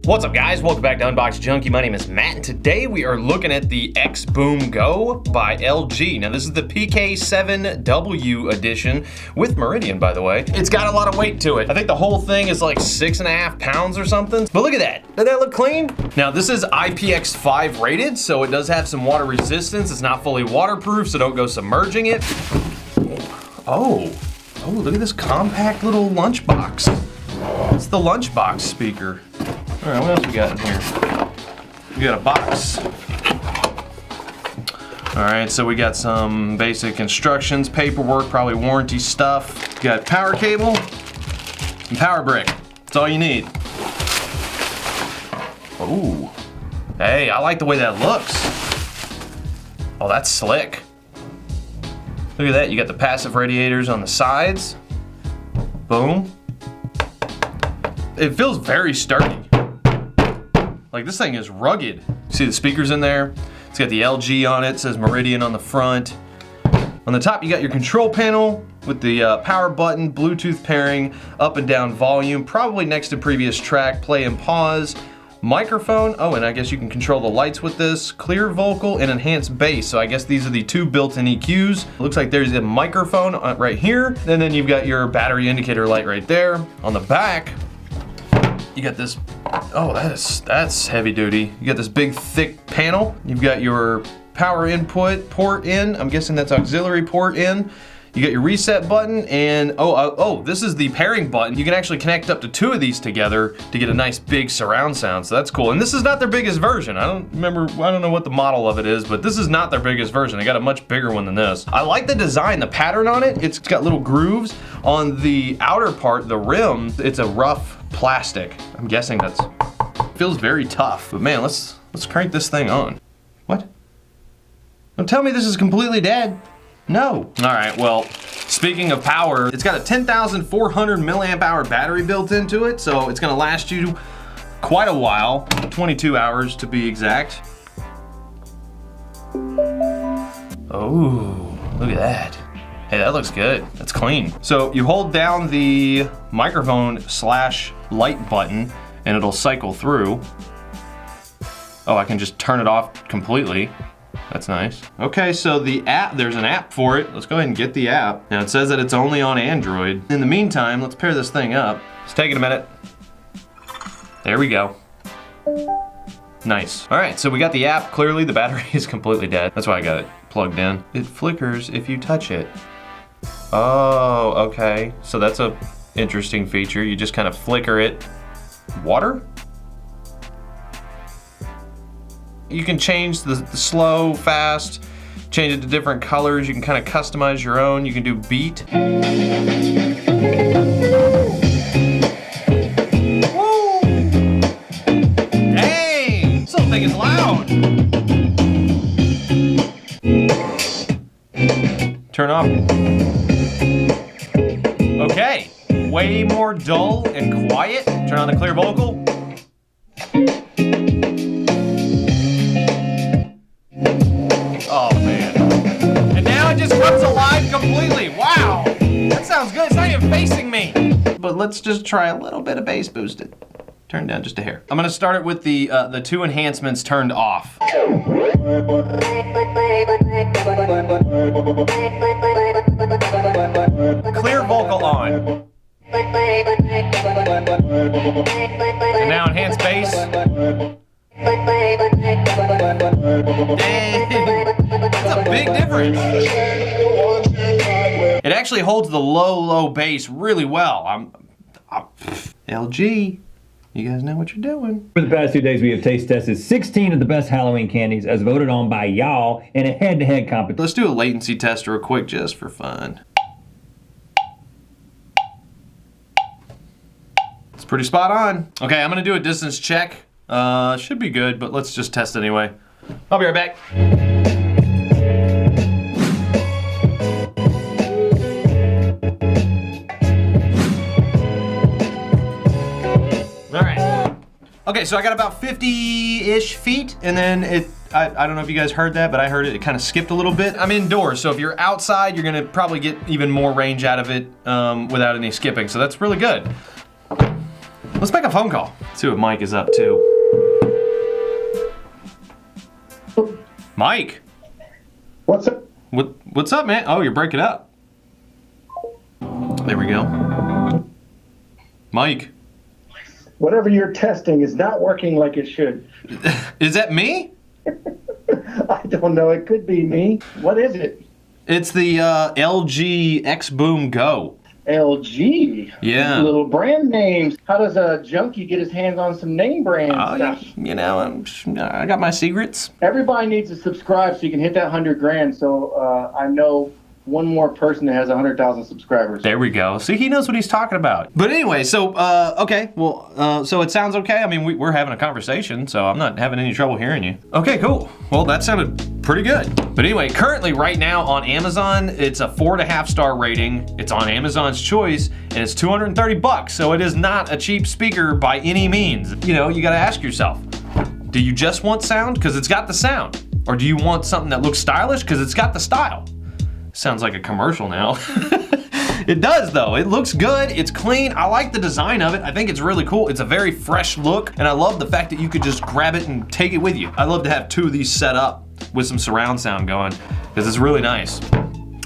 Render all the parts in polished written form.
What's up guys, welcome back to Unbox Junkie. My name is Matt and today we are looking at the XBOOM Go by LG. Now this is the PK7W edition with Meridian, by the way. It's got a lot of weight to it. I think the whole thing is like 6.5 pounds or something. But look at that, doesn't that look clean? Now this is IPX5 rated, so it does have some water resistance. It's not fully waterproof, so don't go submerging it. Oh, look at this compact little lunchbox. It's the lunchbox speaker. All right, what else we got in here? We got a box. All right, so we got some basic instructions, paperwork, probably warranty stuff. Got power cable and power brick. That's all you need. Oh, hey, I like the way that looks. Oh, that's slick. Look at that, you got the passive radiators on the sides. Boom. It feels very sturdy. Like this thing is rugged. See the speakers in there? It's got the LG on it, says Meridian on the front. On the top you got your control panel with the power button, Bluetooth pairing, up and down volume, probably next to previous track, play and pause, microphone. Oh, and I guess you can control the lights with this, clear vocal and enhanced bass. So I guess these are the two built-in EQs. Looks like there's a microphone right here, and then you've got your battery indicator light right there. On the back, you got this, oh, that's heavy duty. You got this big thick panel. You've got your power input port in. I'm guessing that's auxiliary port in. You got your reset button and, oh, this is the pairing button. You can actually connect up to two of these together to get a nice big surround sound, so that's cool. And this is not their biggest version. I don't know what the model of it is, but this is not their biggest version. They got a much bigger one than this. I like the design, the pattern on it. It's got little grooves on the outer part, the rim. It's a rough plastic. I'm guessing feels very tough, but man, let's crank this thing on. What? Don't tell me this is completely dead. No. All right, well, speaking of power, it's got a 10,400 milliamp hour battery built into it, so it's gonna last you quite a while, 22 hours to be exact. Oh, look at that. Hey, that looks good. That's clean. So you hold down the microphone / light button and it'll cycle through. Oh, I can just turn it off completely. That's nice. Okay, so the app, there's an app for it. Let's go ahead and get the app. Now it says that it's only on Android. In the meantime, let's pair this thing up. It's taking a minute. There we go. Nice. All right, so we got the app. Clearly the battery is completely dead. That's why I got it plugged in. It flickers if you touch it. Oh, okay. So that's a interesting feature. You just kind of flicker it. Water? You can change the slow, fast, change it to different colors. You can kind of customize your own. You can do beat. Woo! Dang, this little thing is loud. Turn off. Okay, way more dull and quiet. Turn on the clear vocal. Oh man. And now it just comes alive completely. Wow. That sounds good. It's not even facing me. But let's just try a little bit of bass boosted. Turn down just a hair. I'm gonna start it with the two enhancements turned off. Clear vocal on. And now enhanced bass. Dang, that's a big difference. It actually holds the low bass really well. LG, you guys know what you're doing. For the past 2 days, we have taste tested 16 of the best Halloween candies as voted on by y'all in a head-to-head competition. Let's do a latency test real quick just for fun. It's pretty spot on. Okay, I'm gonna do a distance check. Should be good, but let's just test anyway. I'll be right back. All right. Okay, so I got about 50-ish feet, and then I don't know if you guys heard that, but I heard it kind of skipped a little bit. I'm indoors, so if you're outside, you're gonna probably get even more range out of it without any skipping, so that's really good. Let's make a phone call. See what Mike is up to. Mike. What's up? What's up, man? Oh, you're breaking up. There we go. Mike. Whatever you're testing is not working like it should. Is that me? I don't know. It could be me. What is it? It's the LG XBOOM Go. LG. Yeah. Little brand names. How does a junkie get his hands on some name brand stuff? You know, I got my secrets. Everybody needs to subscribe so you can hit that 100 grand. So I know one more person that has 100,000 subscribers. There we go. See, he knows what he's talking about. But anyway, so, okay. Well, so it sounds okay. I mean, we're having a conversation, so I'm not having any trouble hearing you. Okay, cool. Well, that sounded pretty good. But anyway, currently right now on Amazon, it's a 4.5 star rating. It's on Amazon's Choice, and it's 230 bucks. So it is not a cheap speaker by any means. You know, you gotta ask yourself, do you just want sound? Because it's got the sound. Or do you want something that looks stylish? Because it's got the style. Sounds like a commercial now. It does though. It looks good. It's clean. I like the design of it. I think it's really cool. It's a very fresh look, and I love the fact that you could just grab it and take it with you. I love to have 2 of these set up with some surround sound going, because it's really nice.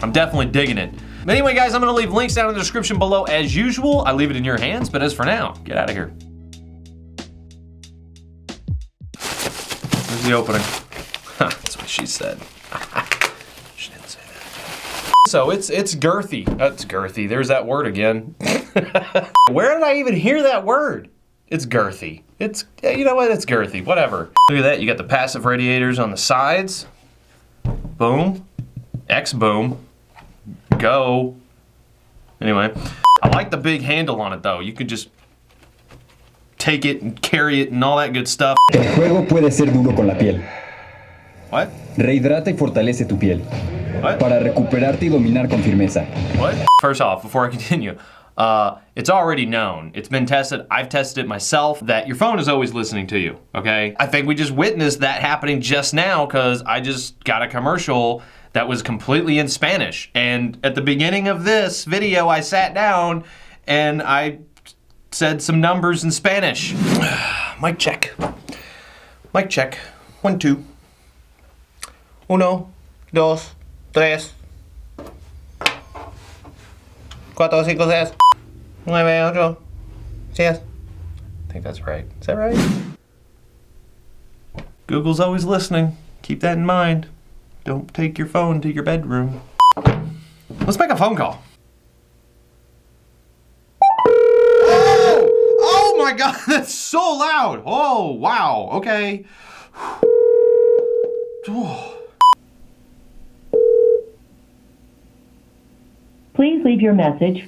I'm definitely digging it. But anyway, guys, I'm gonna leave links down in the description below as usual. I leave it in your hands, but as for now, get out of here. There's the opening. That's what she said. She didn't say that. So it's girthy. It's girthy. There's that word again. Where did I even hear that word? It's girthy. It's, you know what? It's girthy. Whatever. Look at that. You got the passive radiators on the sides. Boom. XBOOM. Go. Anyway, I like the big handle on it though. You could just take it and carry it and all that good stuff. El juego puede ser duro con la piel. What? Rehidrata y fortalece tu piel. What? Para recuperarte y dominar con firmeza. What? First off, before I continue, it's already known. It's been tested. I've tested it myself that your phone is always listening to you, okay? I think we just witnessed that happening just now because I just got a commercial that was completely in Spanish. And at the beginning of this video, I sat down and I said some numbers in Spanish. Mic check. Mic check. 1, 2. 1, 2, 3, 4, 5, 6, 9, 8, 10. I think that's right. Is that right? Google's always listening. Keep that in mind. Don't take your phone to your bedroom. Let's make a phone call. Oh my God, that's so loud. Oh, wow, okay. Please leave your message.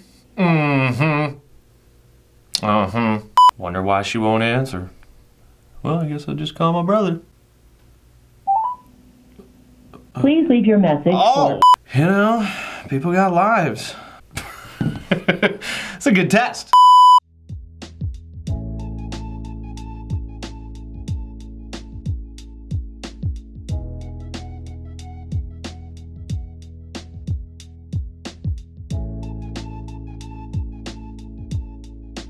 Wonder why she won't answer. Well, I guess I'll just call my brother. Please leave your message. Oh, you know, people got lives. It's a good test.